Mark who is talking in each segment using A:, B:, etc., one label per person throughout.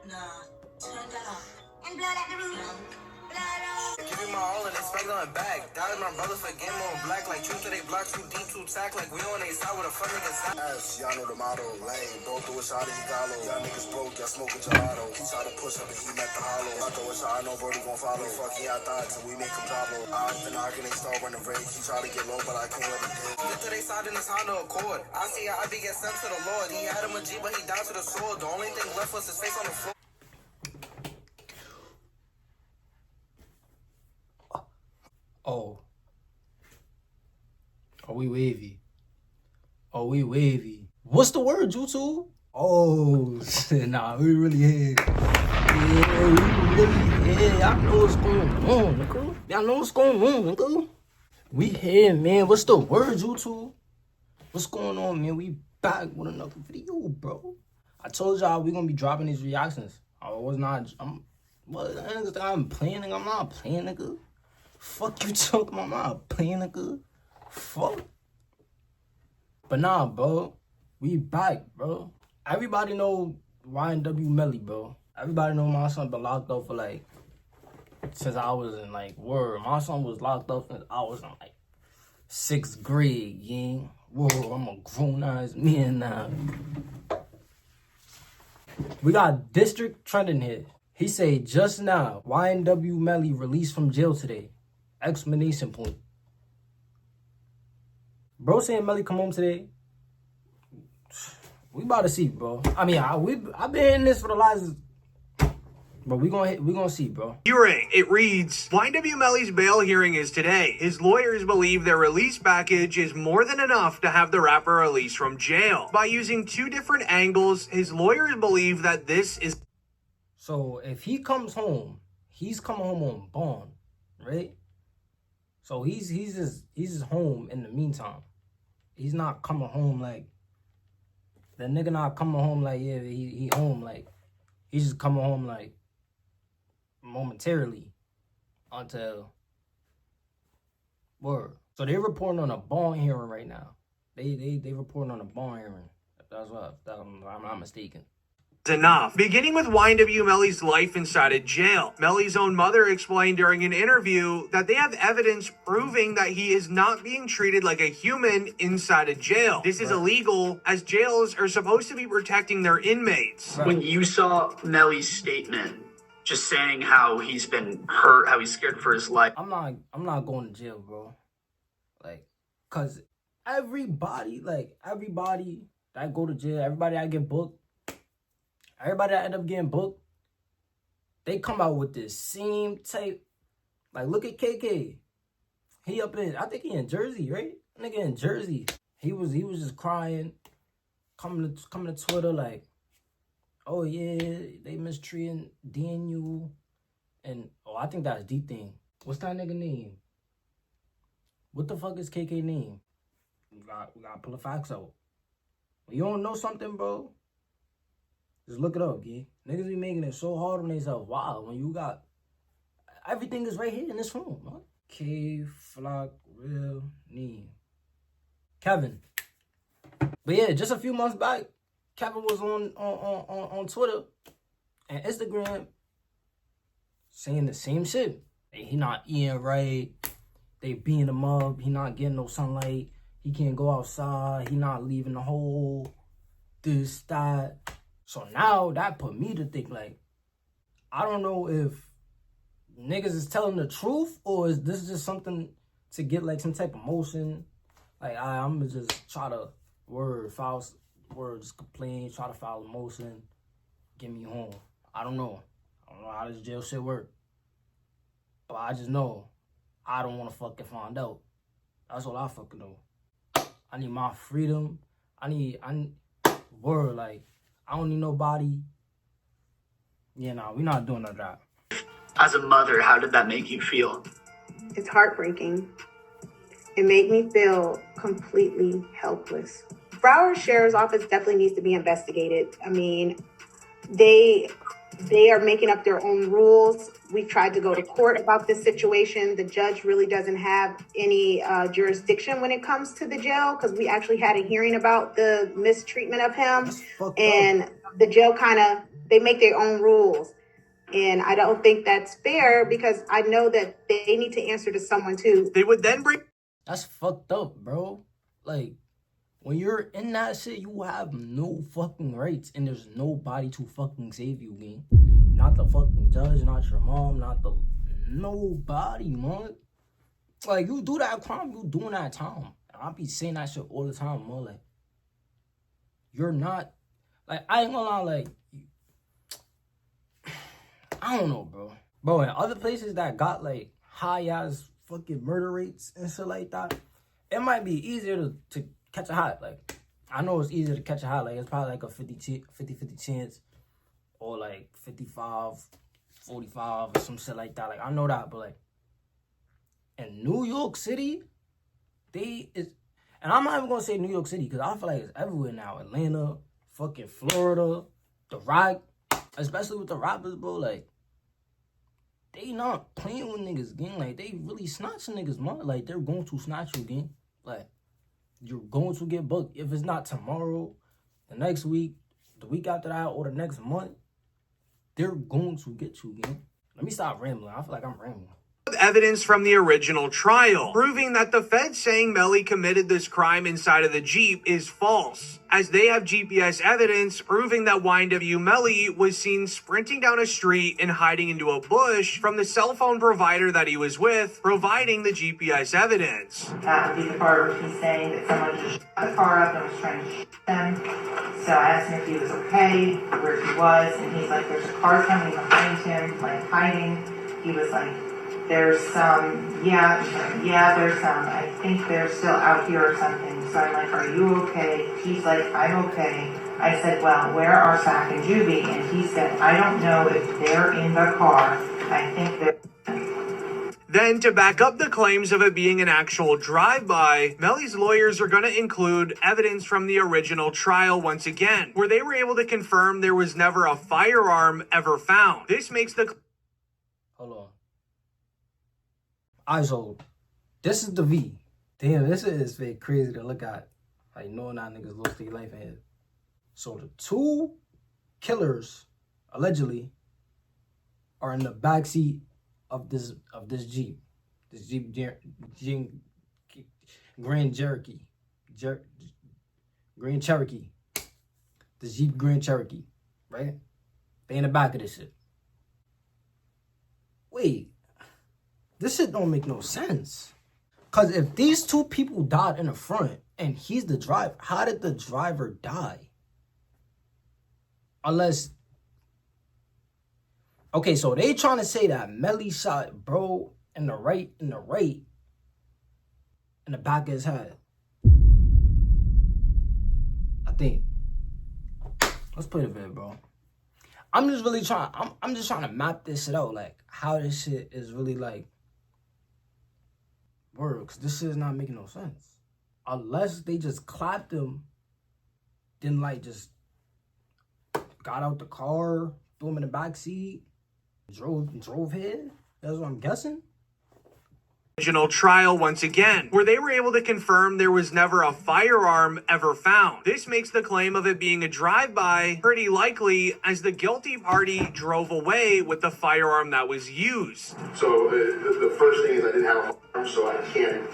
A: Nah, turn that off. And blood at the root. Blood on.
B: Give me my all and expect nothing back. Doubted my brother for game on black. Like truth to they block, too deep, too tack. Like we on they side with a fuck nigga side.
C: Y'all know the motto. Lame, bro, through a shot and he got low. Y'all niggas broke, y'all smoking gelato. He tried to push up and he met the hollow. I throw a shot, I know Brody gon' follow. Fuck yeah, I thought till we make him Pablo. I been knocking, they start running rage. He tried to get low, but I can't let him hit.
B: Get to they side in this Honda Accord. I see how I be get sent to the Lord. He had him a G, but he died to the sword. The only thing left was his face on the floor.
D: Oh. Oh, we wavy. Oh, we wavy. What's the word, YouTube? Oh, nah, we really here. Yeah, we really here. Y'all know what's going on, nigga. Y'all know what's going on, nigga. We here, man. What's the word, YouTube? What's going on, man? We back with another video, bro. I told y'all we gonna be dropping these reactions. I'm playing, nigga. I'm not playing, nigga. Fuck you talking about, I'm not playing, nigga. Fuck. But nah, bro. We back, bro. Everybody know YNW Melly, bro. Everybody know my son been locked up for like, since I was in like, word. My son was locked up since I was in like 6th grade, yeah. Whoa, I'm a grown-ass man now. We got District trending here. He say, just now, YNW Melly released from jail today. Exclamation point. Bro saying Melly come home today. We about to see, bro. I mean, I've been in this for the last, but we gonna see, bro.
E: Hearing, it reads, YNW Melly's bail hearing is today. His lawyers believe their release package is more than enough to have the rapper released from jail. By using 2 different angles, his lawyers believe that this is...
D: So if he comes home, he's coming home on bond, right? So he's just home in the meantime. He's not coming home like, the nigga not coming home like, yeah, he home, like, he's just coming home like momentarily until word. So they're reporting on a bond hearing right now. They reporting on a bond hearing. That's what I'm not mistaken.
E: enough. Beginning with YNW Melly's life inside a jail. Melly's own mother explained during an interview that they have evidence proving that he is not being treated like a human inside a jail. This is illegal, as jails are supposed to be protecting their inmates.
F: When you saw Melly's statement, just saying how he's been hurt, how he's scared for his life.
D: I'm not going to jail, bro. Like, cause everybody that go to jail, everybody that get booked, everybody that end up getting booked, they come out with this same type. Like, look at KK. He up in, I think he in Jersey, right? Nigga in Jersey. He was just crying, coming to Twitter like, oh yeah, they mistreating Daniel, and oh, I think that's D thing. What's that nigga name? What the fuck is KK name? We gotta pull the facts out. When you don't know something, bro, just look it up, yeah. Niggas be making it so hard on themselves. Wow, when you got everything is right here in this room, huh? K Flock real name. Kevin. But yeah, just a few months back, Kevin was on Twitter and Instagram saying the same shit. He not eating right. They beating him up. He not getting no sunlight. He can't go outside. He not leaving the hole. This, that. So now that put me to think, like, I don't know if niggas is telling the truth or is this just something to get like some type of motion. Like, I'm gonna just try to just complain, try to file a motion, get me home. I don't know how this jail shit work. But I just know I don't want to fucking find out. That's all I fucking know. I need my freedom. I need word, like, I don't need nobody. Yeah, nah, we not doing none of that.
F: As a mother, how did that make you feel?
G: It's heartbreaking. It made me feel completely helpless. Broward Sheriff's Office definitely needs to be investigated. I mean, they are making up their own rules. We tried to go to court about this situation. The judge really doesn't have any jurisdiction when it comes to the jail, because we actually had a hearing about the mistreatment of him. And the jail they make their own rules. And I don't think that's fair, because I know that they need to answer to someone too.
E: They would then bring...
D: That's fucked up, bro. Like, when you're in that shit, you have no fucking rights, and there's nobody to fucking save you, gang. Not the fucking judge, not your mom, nobody, man. Like, you do that crime, you doing that time. I be saying that shit all the time, man. Like, you're not, like, I ain't gonna lie, like, I don't know, bro. Bro, in other places that got, like, high-ass fucking murder rates and shit like that, it might be easier to catch a hot. Like, I know it's easier to catch a hot. Like, it's probably like a 50-50 chance, or like 55-45 or some shit like that. Like, I know that, but like, in New York City, and I'm not even gonna say New York City, because I feel like it's everywhere now. Atlanta, fucking Florida, the Rock, especially with the rappers, bro. Like, they not playing with niggas, gang. Like, they really snatching niggas, man. Like, they're going to snatch you, gang. Like, you're going to get booked. If it's not tomorrow, the next week, the week after that, or the next month, they're going to get you, gang. Let me stop rambling. I feel like I'm rambling.
E: Evidence from the original trial, proving that the feds saying Melly committed this crime inside of the Jeep is false, as they have GPS evidence proving that YNW Melly was seen sprinting down a street and hiding into a bush from the cell phone provider that he was with, providing the GPS evidence.
H: That would be the part where he's saying that someone just shot the car up and was trying to shoot them. So I asked him if he was okay, where he was, and he's like, there's a car coming behind him, like hiding. He was like, there's some, yeah, there's some. I think they're still out here or something. So I'm like, are you okay? He's like, I'm okay. I said, well, where are Sack and Juby? And he said, I don't know if they're in the car. I think they're...
E: Then, to back up the claims of it being an actual drive-by, Melly's lawyers are going to include evidence from the original trial once again, where they were able to confirm there was never a firearm ever found. This makes the...
D: Hold on. Alright, so this is the V. Damn, this is very crazy to look at. Like, knowing that niggas lost their life in here. So the two killers, allegedly, are in the backseat of this Jeep. This Jeep Grand Cherokee. Grand Cherokee. This Jeep Grand Cherokee. Right? They in the back of this shit. Wait. This shit don't make no sense. Because if these two people died in the front and he's the driver, how did the driver die? Unless... Okay, so they trying to say that Melly shot bro in the right, in the back of his head. I think. Let's play the video, bro. I'm just really trying, I'm just trying to map this shit out. Like, how this shit is really like... Word, because this shit is not making no sense. Unless they just clapped him, then like just got out the car, threw him in the back seat, drove here. That's what I'm guessing.
E: Original trial once again, where they were able to confirm there was never a firearm ever found. This makes the claim of it being a drive-by pretty likely, as the guilty party drove away with the firearm that was used.
C: So the first thing is I didn't have a firearm, so I can't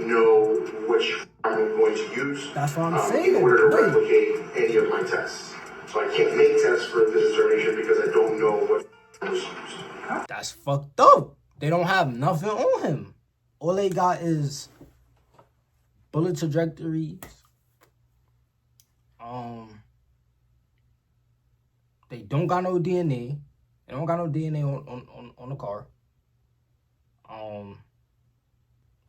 C: know which firearm I'm going to use.
D: That's what I'm saying.
C: In order to replicate any of my tests. So I can't make tests for this determination because I don't know what was used.
D: That's fucked up. They don't have nothing on him. All they got is bullet trajectories. They don't got no DNA. They don't got no DNA on the car.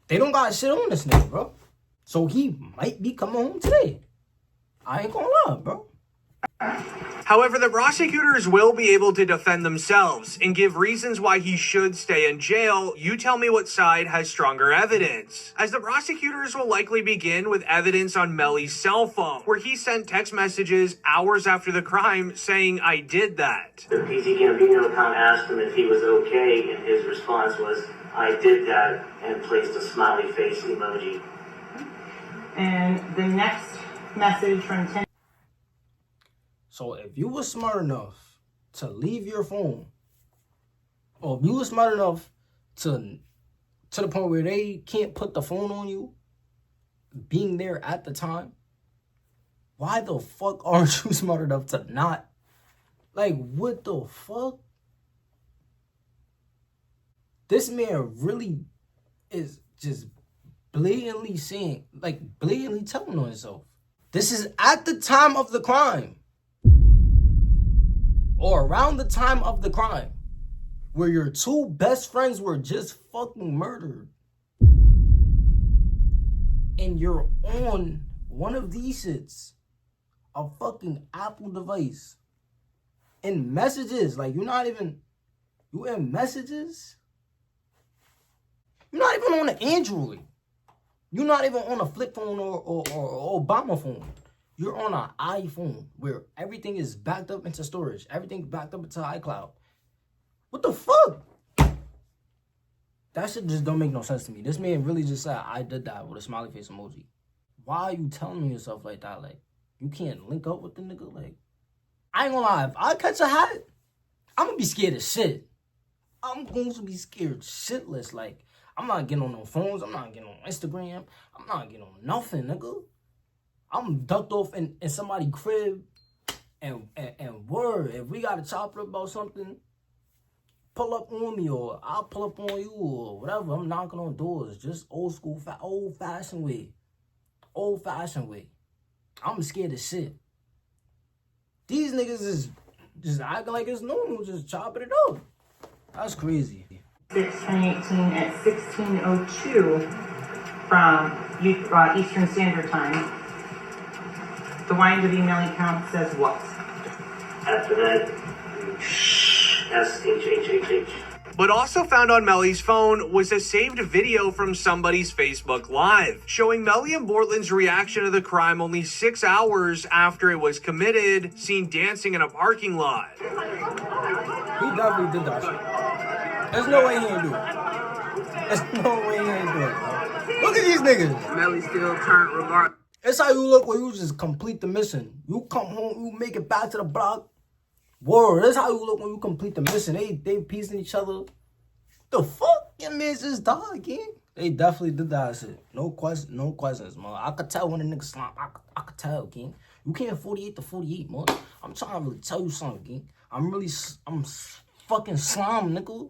D: They don't got shit on this nigga, bro. So he might be coming home today. I ain't gonna lie, bro.
E: However, the prosecutors will be able to defend themselves and give reasons why he should stay in jail. You tell me what side has stronger evidence. As the prosecutors will likely begin with evidence on Melly's cell phone, where he sent text messages hours after the crime saying, "I did that."
I: The PC Gambino account asked him if he was okay, and his response was, "I did that," and placed a smiley face emoji.
H: And the next message from 10.
D: So if you were smart enough to leave your phone, or if you were smart enough to the point where they can't put the phone on you, being there at the time, why the fuck aren't you smart enough to not? Like, what the fuck? This man really is just blatantly saying, like, blatantly telling on himself. This is at the time of the crime, or around the time of the crime, where your two best friends were just fucking murdered, and you're on one of these shits, a fucking Apple device, in messages. Like, you in messages? You're not even on an Android. You're not even on a flip phone or Obama phone. You're on an iPhone where everything is backed up into storage. Everything's backed up into iCloud. What the fuck? That shit just don't make no sense to me. This man really just said, "I did that," with a smiley face emoji. Why are you telling yourself like that? Like, you can't link up with the nigga? Like, I ain't gonna lie. If I catch a hat, I'm gonna be scared as shit. I'm going to be scared shitless. Like, I'm not getting on no phones. I'm not getting on Instagram. I'm not getting on nothing, nigga. I'm ducked off in somebody's crib. And word, if we got to chop it up about something, pull up on me, or I'll pull up on you, or whatever. I'm knocking on doors. Just old school, old-fashioned way. Old-fashioned way. I'm scared as shit. These niggas is just acting like it's normal, just chopping it up. That's crazy.
H: 6/2018 at 16:02 from Eastern Standard Time. The YNW Melly count says what?
I: After that, SHHHH.
E: But also found on Melly's phone was a saved video from somebody's Facebook Live, showing Melly and Bortland's reaction to the crime only 6 hours after it was committed, seen dancing in a parking lot.
D: He definitely did that shit. There's no way he ain't do it. There's no way he ain't do it, bro. Look at these niggas.
J: Melly still turned regardless.
D: It's how you look when you just complete the mission. You come home, you make it back to the block. Word, that's how you look when you complete the mission. They piecing each other. The fuck? Your man just died, gang. They definitely did that shit. No questions, man. I could tell when a nigga slime. I could tell, gang. You can't 48 to 48, man. I'm trying to really tell you something, gang. I'm fucking slime, nigga.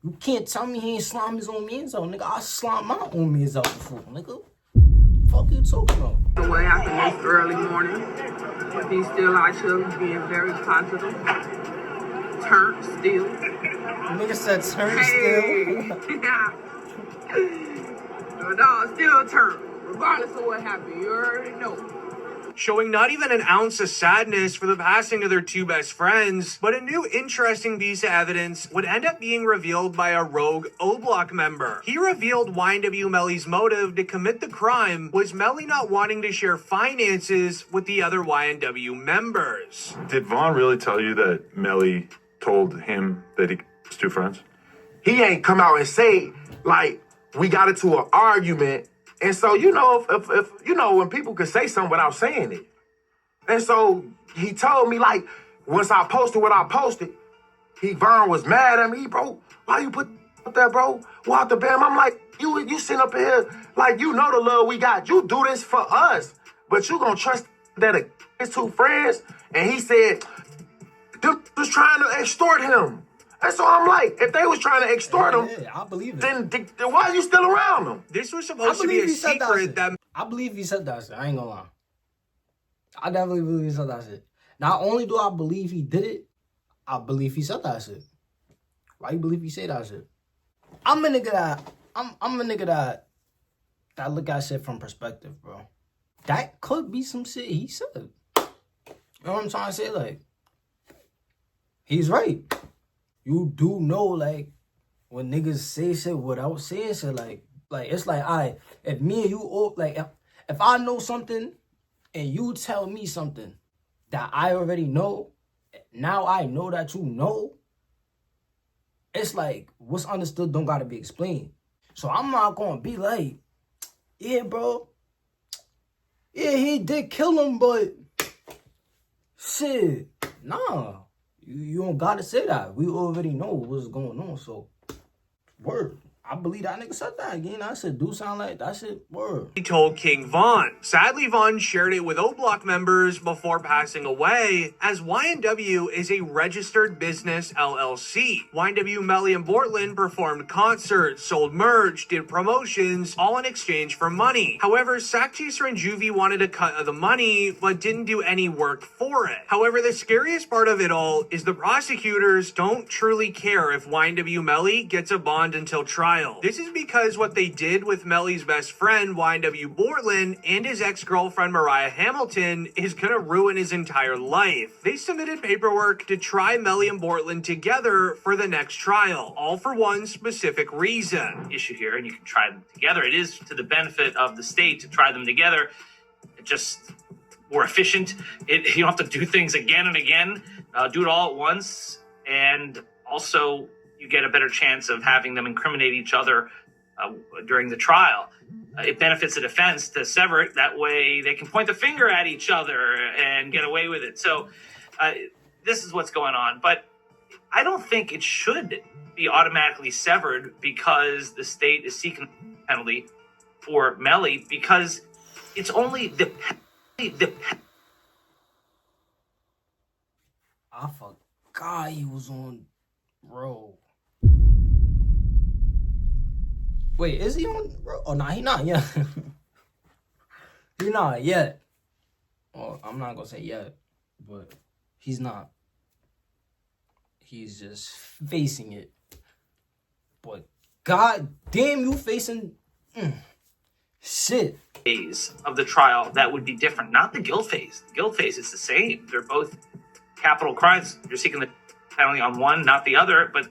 D: You can't tell me he ain't slime his own mans out, nigga. I slime my own mans out before, nigga. Fuck you talking about?
J: The way after this early morning, but he's still out here being very positive. Turn still.
D: Nigga said turn still.
J: No, still turn. Regardless of what happened, you already know.
E: Showing not even an ounce of sadness for the passing of their two best friends, but a new interesting piece of evidence would end up being revealed by a rogue O-Block member. He revealed YNW Melly's motive to commit the crime was Melly not wanting to share finances with the other YNW members.
K: Did Vaughn really tell you that Melly told him that he was two friends?
L: He ain't come out and say, like, we got into an argument. And so, you know, if you know, when people can say something without saying it. And so he told me, like, once I posted what I posted, Vern was mad at me, bro. Why you put that, bro? Walter Bam. I'm like, you sitting up here, like, you know the love we got. You do this for us, but you gonna trust that his two friends? And he said, they was trying to extort him. And so I'm like, if they was trying to extort him,
D: I believe it.
L: Then why are you still around him?
E: This was supposed to be a secret that...
D: I believe he said that shit. I ain't gonna lie. I definitely believe he said that shit. Not only do I believe he did it, I believe he said that shit. Why you believe he said that shit? I'm a nigga that look at shit from perspective, bro. That could be some shit he said. You know know what I'm trying to say? Like, he's right. You do know, like, when niggas say shit without saying shit, like it's like, if me and you, like, if I know something and you tell me something that I already know, now I know that you know, it's like, what's understood don't gotta be explained. So I'm not gonna be like, yeah, bro, yeah, he did kill him, but shit, nah. You don't gotta say that. We already know what's going on, so word. I believe that nigga said that again. That shit do sound like that shit word.
E: He told King Von. Sadly, Von shared it with O-Block members before passing away, as YNW is a registered business LLC. YNW, Melly, and Bortland performed concerts, sold merch, did promotions, all in exchange for money. However, Sack Chaser and Juvie wanted a cut of the money, but didn't do any work for it. However, the scariest part of it all is the prosecutors don't truly care if YNW Melly gets a bond until trial. This is because what they did with Melly's best friend, YNW Bortland, and his ex-girlfriend, Mariah Hamilton, is gonna ruin his entire life. They submitted paperwork to try Melly and Bortland together for the next trial, all for one specific reason.
M: Issue here, and you can try them together. It is to the benefit of the state to try them together. It's just more efficient. You don't have to do things again and again. Do it all at once, and also you get a better chance of having them incriminate each other during the trial. It benefits the defense to sever it. That way they can point the finger at each other and get away with it. So this is what's going on. But I don't think it should be automatically severed because the state is seeking a penalty for Melly, because it's only the
D: I forgot he was on roll. Wait, is he on roll? Oh, nah, he not yet. He not yet. Well, I'm not gonna say yet, but he's not. He's just facing it. But god damn, you facing shit.
M: Phase of the trial that would be different, not the guilt phase. The guilt phase is the same. They're both capital crimes. You're seeking the penalty on one, not the other, but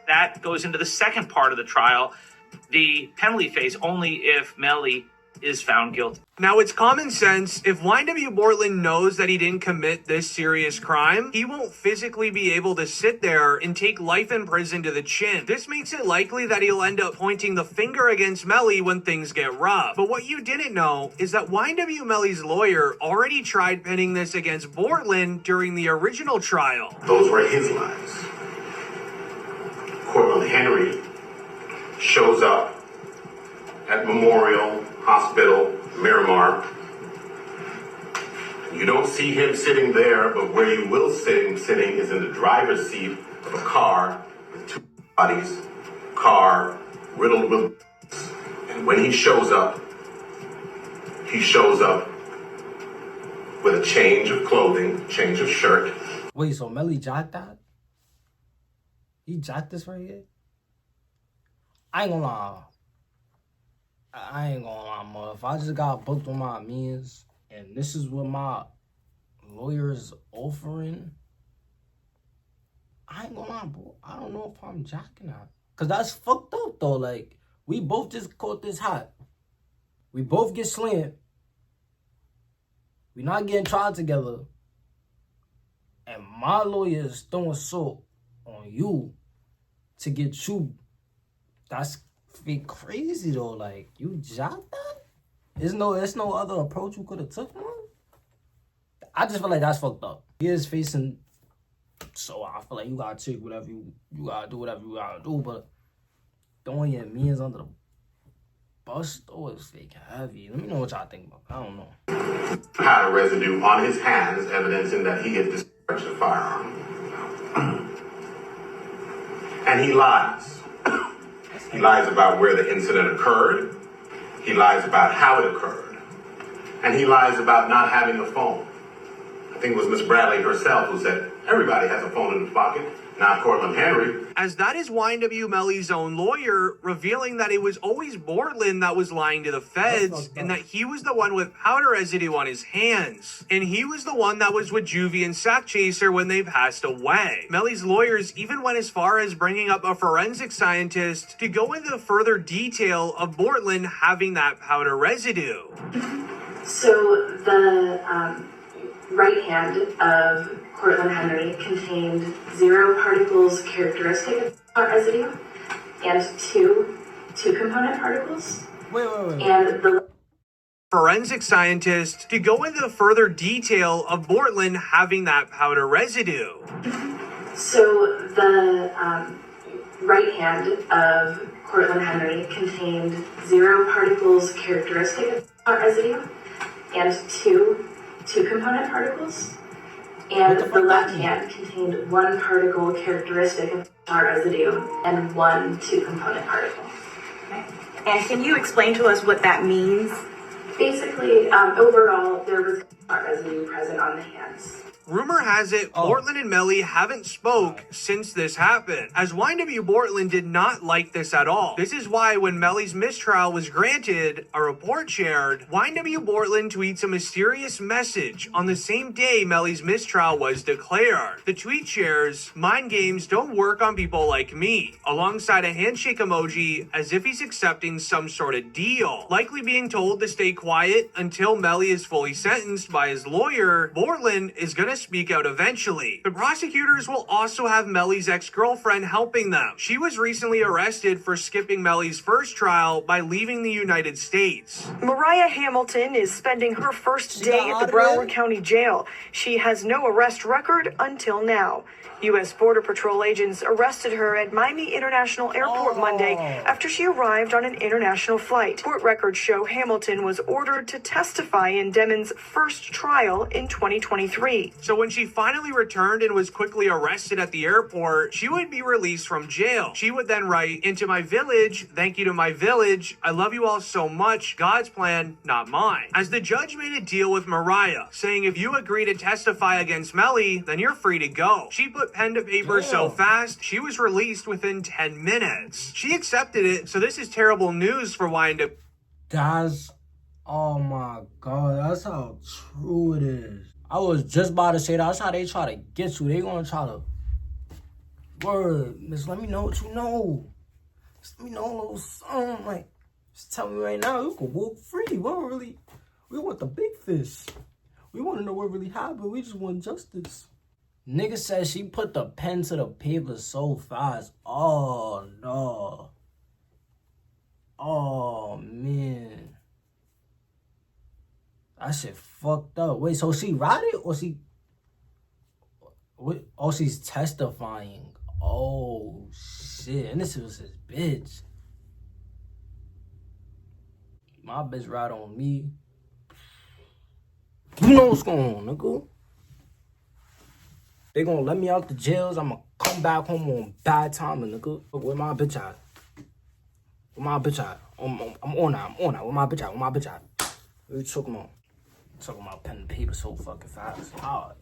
M: that goes into the second part of the trial, the penalty phase, only if Melly is found guilty.
E: Now, it's common sense. If YNW Bortland knows that he didn't commit this serious crime, he won't physically be able to sit there and take life in prison to the chin. This makes it likely that he'll end up pointing the finger against Melly when things get rough. But what you didn't know is that YNW Melly's lawyer already tried pinning this against Bortland during the original trial.
L: Those were his lies. Corporal Henry shows up at Memorial Hospital, Miramar. You don't see him sitting there, but where you will see him sitting is in the driver's seat of a car with two bodies, car riddled with. And when he shows up with a change of clothing, change of shirt.
D: Wait, so Melly jacked that? He jacked this right here? I ain't gonna lie, man. If I just got booked on my means and this is what my lawyer's offering, I ain't gonna lie, bro. I don't know if I'm jacking that. Cause that's fucked up though. Like, we both just caught this hot. We both get slammed. We not getting tried together. And my lawyer is throwing salt on you to get you. That's fake crazy though. Like, you jacked that? There's no other approach you could have took, man. I just feel like that's fucked up. He is facing, so I feel like you gotta take whatever you gotta do, whatever you gotta do, but throwing your means under the bus though is fake heavy. Let me know what y'all think about it. I don't know.
L: Had a residue on his hands, evidencing that he had discharged the firearm. And he lies. He lies about where the incident occurred. He lies about how it occurred. And he lies about not having a phone. I think it was Miss Bradley herself who said, everybody has a phone in his pocket. Not Cortland Henry.
E: As that is YNW Melly's own lawyer, revealing that it was always Bortland that was lying to the feds and that he was the one with powder residue on his hands. And he was the one that was with Juvie and Sack Chaser when they passed away. Melly's lawyers even went as far as bringing up a forensic scientist to go into further detail of Bortland having that powder residue.
N: So the right hand of Cortland Henry contained 0 particles characteristic of powder residue and two component particles.
D: Wait.
N: And the
E: Forensic scientist to go into further detail of Bortland having that powder residue.
N: So the right hand of Cortland Henry contained 0 particles characteristic of powder residue and two component particles. And the left hand contained 1 particle characteristic of powder residue and 1 2-component particle.
O: Okay. And can you explain to us what that means?
N: Basically, overall, there was powder residue present on the hands.
E: Rumor has it, Bortland and Melly haven't spoke since this happened, as YNW Bortland did not like this at all. This is why when Melly's mistrial was granted, a report shared, YNW Bortland tweets a mysterious message on the same day Melly's mistrial was declared. The tweet shares, "Mind games don't work on people like me," alongside a handshake emoji as if he's accepting some sort of deal. Likely being told to stay quiet until Melly is fully sentenced by his lawyer, Bortland is gonna speak out eventually. The prosecutors will also have Melly's ex-girlfriend helping them. She was recently arrested for skipping Melly's first trial by leaving the United States.
P: Mariah Hamilton is spending her first day at the Broward County Jail. She has no arrest record until now. U.S. Border Patrol agents arrested her at Miami International Airport Monday after she arrived on an international flight. Court records show Hamilton was ordered to testify in Demon's first trial in 2023.
E: So when she finally returned and was quickly arrested at the airport, she would be released from jail. She would then write, "Into my village, thank you to my village. I love you all so much. God's plan, not mine." As the judge made a deal with Mariah, saying if you agree to testify against Melly, then you're free to go. She put pen to paper so fast, she was released within 10 minutes. She accepted it, so this is terrible news for YNW.
D: That's, oh my God, that's how true it is. I was just about to say that's how they try to get you. They gonna try to, word, just let me know what you know. Just let me know a little something, like, just tell me right now, you can walk free. We want the big fish. We want to know what really happened. We just want justice. Nigga said she put the pen to the paper so fast. Oh, no. Oh, man. That shit fucked up. Wait, so she wrote it or she... Oh, she's testifying. Oh, shit. And this was his bitch. My bitch right on me. You know what's going on, nigga. They gonna let me out the jails. I'm gonna come back home on bad timing, nigga. Where my bitch at? Where my bitch at? I'm on that. Where my bitch at? What are you talking about? Talking about pen and paper so fucking fast. Hard.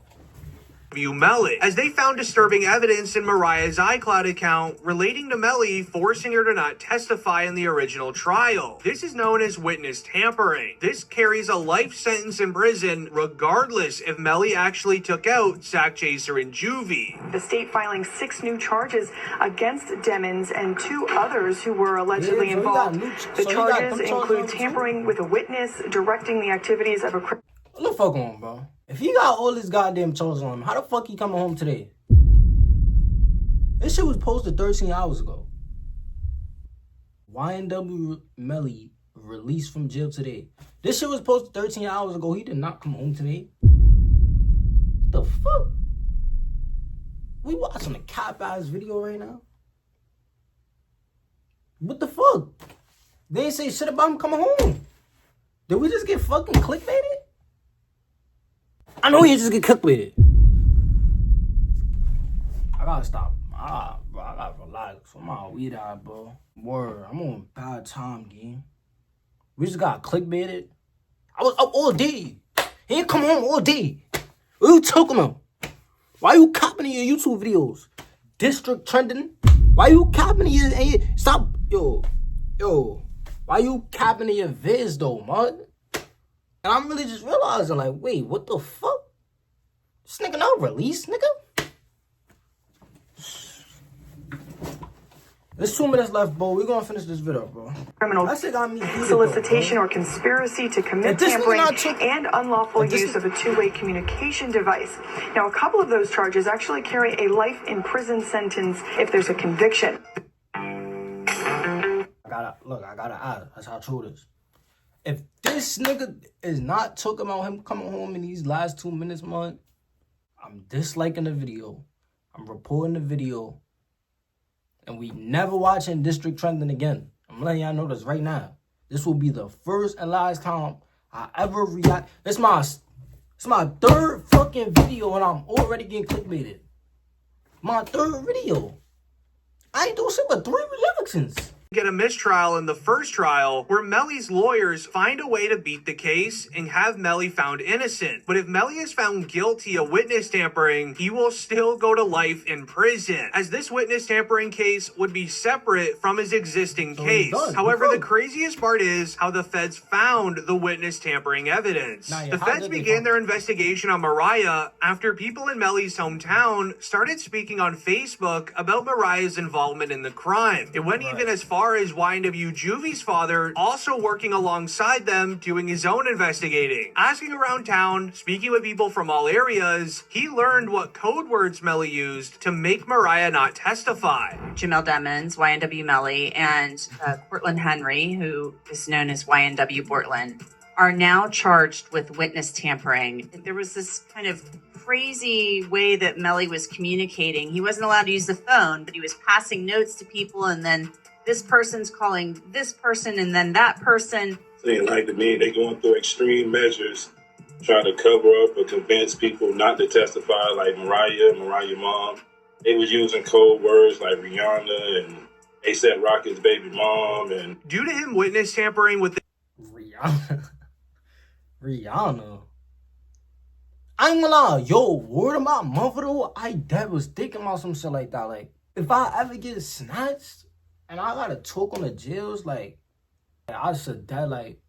E: Melly, as they found disturbing evidence in Mariah's iCloud account relating to Melly forcing her to not testify in the original trial. This is known as witness tampering. This carries a life sentence in prison regardless if Melly actually took out Sack Chaser and Juvie.
P: The state filing 6 new charges against Demons and 2 others who were allegedly involved. The charges include tampering with a witness, directing the activities of a criminal.
D: What the fuck on, bro? If he got all this goddamn charges on him, how the fuck he coming home today? This shit was posted 13 hours ago. YNW Melly released from jail today. This shit was posted 13 hours ago. He did not come home today. The fuck? We watching a cap-ass video right now? What the fuck? They ain't say shit about him coming home. Did we just get fucking clickbaited? I know you just get clickbaited. I gotta stop. Bro, I gotta relax. I'm on weed out, bro. Word, I'm on bad time, game. We just got clickbaited. I was up all day. He ain't come home all day. What are you talking about? Why you copping in your YouTube videos? district trending? Why you capping your stop? Yo. Why you capping your vids though, man? And I'm really just realizing, like, wait, what the fuck? This nigga not released, nigga? There's 2 minutes left, bro. We're gonna finish this video, bro.
P: Criminal solicitation or conspiracy to commit tampering and unlawful use of a two-way communication device. Now, a couple of those charges actually carry a life in prison sentence if there's a conviction.
D: I gotta ask. That's how true it is. If this nigga is not talking about him coming home in these last 2 minutes, man, I'm disliking the video. I'm reporting the video. And we never watching District Trending again. I'm letting y'all know this right now. This will be the first and last time I ever react. It's my third fucking video and I'm already getting clickbaited. My third video. I ain't doing shit but 3 reactions.
E: Get a mistrial in the first trial where Melly's lawyers find a way to beat the case and have Melly found innocent. But if Melly is found guilty of witness tampering, he will still go to life in prison, as this witness tampering case would be separate from his existing case. However, the craziest part is how the feds found the witness tampering evidence. The feds began their investigation on Mariah after people in Melly's hometown started speaking on Facebook about Mariah's involvement in the crime. It went even as far as YNW Juvie's father also working alongside them, doing his own investigating. Asking around town, speaking with people from all areas, he learned what code words Melly used to make Mariah not testify.
O: Jamel Demons, YNW Melly, and Cortland Henry, who is known as YNW Portland, are now charged with witness tampering. There was this kind of crazy way that Melly was communicating. He wasn't allowed to use the phone, but he was passing notes to people, and then this person's calling this person and then that person.
Q: Saying like to me, they going through extreme measures, trying to cover up or convince people not to testify, like Mariah mom. They was using code words like Rihanna and A$AP Rocky's baby mom. And
E: due to him witness tampering with
D: Rihanna. I ain't gonna lie, yo, word of my mother though, I dead was thinking about some shit like that. Like, if I ever get snatched and I gotta talk on the jails, like I should that like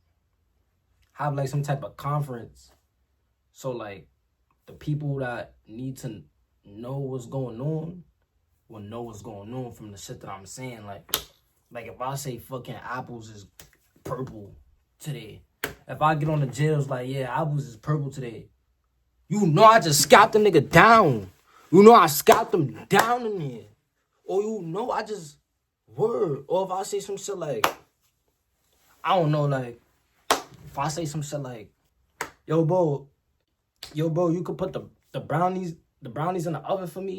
D: have like some type of conference. So like the people that need to know what's going on will know what's going on from the shit that I'm saying. Like if I say fucking apples is purple today, if I get on the jails like, yeah, apples is purple today, you know I just scalped the nigga down. You know I scalped him down in here. Or you know I just word. Or if I say some shit like, I don't know, like, if I say some shit like, yo bro, you could put the brownies in the oven for me.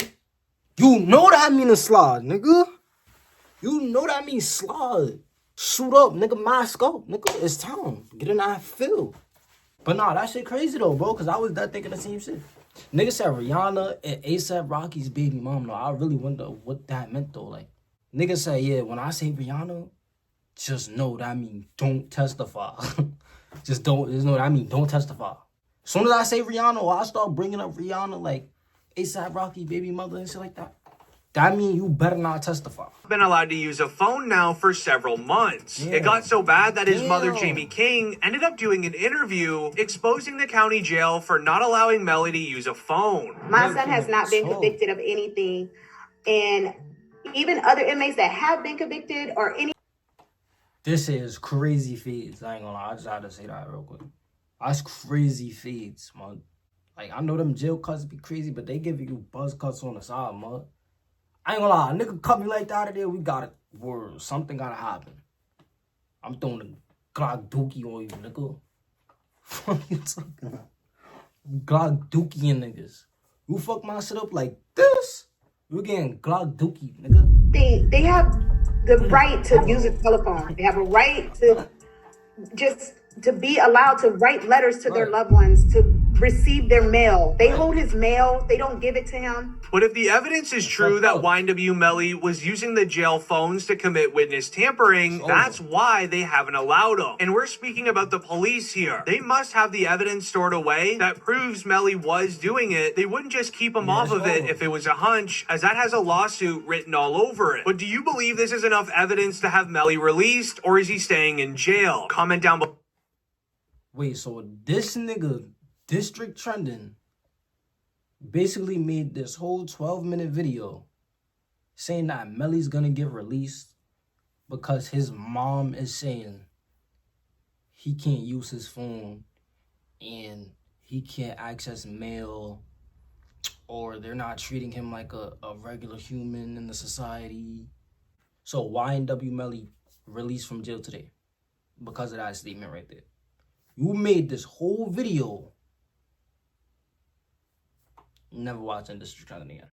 D: You know that I mean a slide, nigga. You know that I mean slide. Shoot up, nigga, mask up, nigga. It's time. Get in that field. But nah, that shit crazy though, bro, because I was that thinking the same shit. Nigga said Rihanna and A$AP Rocky's baby mom. No, I really wonder what that meant though. Like, nigga said, yeah, when I say Rihanna, just know that I mean don't testify. just know that I mean don't testify. As soon as I say Rihanna or I start bringing up Rihanna, like A$AP Rocky baby mother and shit like that, that mean you better not testify.
E: Been allowed to use a phone now for several months. It got so bad that his mother, Jamie King, ended up doing an interview exposing the county jail for not allowing Melly to use a phone.
G: My son has not been convicted of anything. And even other inmates that have been convicted or any.
D: This is crazy feeds. I ain't gonna lie. I just had to say that real quick. That's crazy feeds, man. Like, I know them jail cuts be crazy, but they give you buzz cuts on the side, man. I ain't gonna lie, a nigga cut me like that out of there, we gotta, word, something gotta happen. I'm throwing a Glock dookie on you, nigga. What you talking about? Glock dookie in niggas. You fuck my shit up like this, you getting Glock dookie, nigga.
G: They have the right to use a telephone. They have a right to just to be allowed to write letters to their loved ones, to receive their mail. They hold his mail. They don't give it to him.
E: But if the evidence is true that YNW Melly was using the jail phones to commit witness tampering, that's why they haven't allowed him. And we're speaking about the police here. They must have the evidence stored away that proves Melly was doing it. They wouldn't just keep him off of it if it was a hunch, as that has a lawsuit written all over it. But do you believe this is enough evidence to have Melly released, or is he staying in jail? Comment down below.
D: Wait, so this nigga, District Trending, basically made this whole 12-minute video saying that Melly's gonna get released because his mom is saying he can't use his phone and he can't access mail, or they're not treating him like a regular human in the society. So YNW Melly released from jail today because of that statement right there. You made this whole video. Never watching District Trending again.